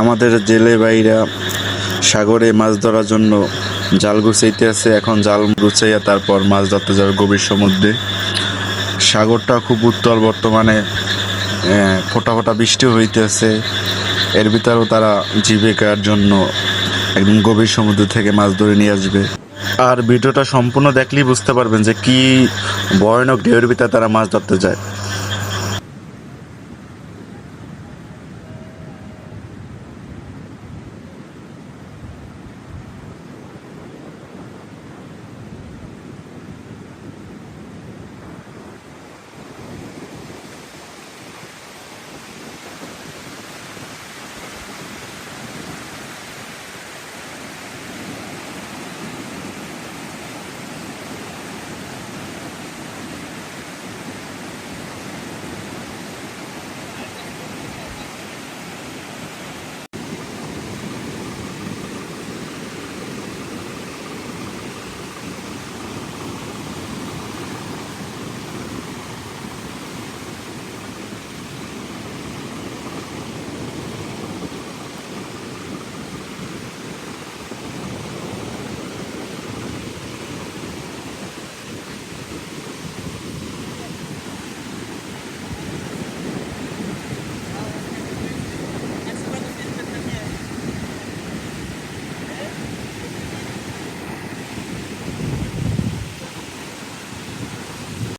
আমাদের জেলে ভাইরা সাগরে মাছ ধরার জন্য জাল গুছাইতে আছে। এখন জাল গুছাইয়া তারপর মাছ ধরতে যাবে গভীর সমুদ্রে। সাগরটা খুব উত্তাল, বর্তমানে ফোঁটা ফোঁটা বৃষ্টি হইতেছে। এর ভিতরেও তারা জীবিকার জন্য একদম গভীর সমুদ্র থেকে মাছ ধরে নিয়ে আসবে। আর ভিডিওটা সম্পূর্ণ দেখলেই বুঝতে পারবেন যে কি ভয়ানক ঢেউয়ের ভিতরে তারা মাছ ধরতে যায়।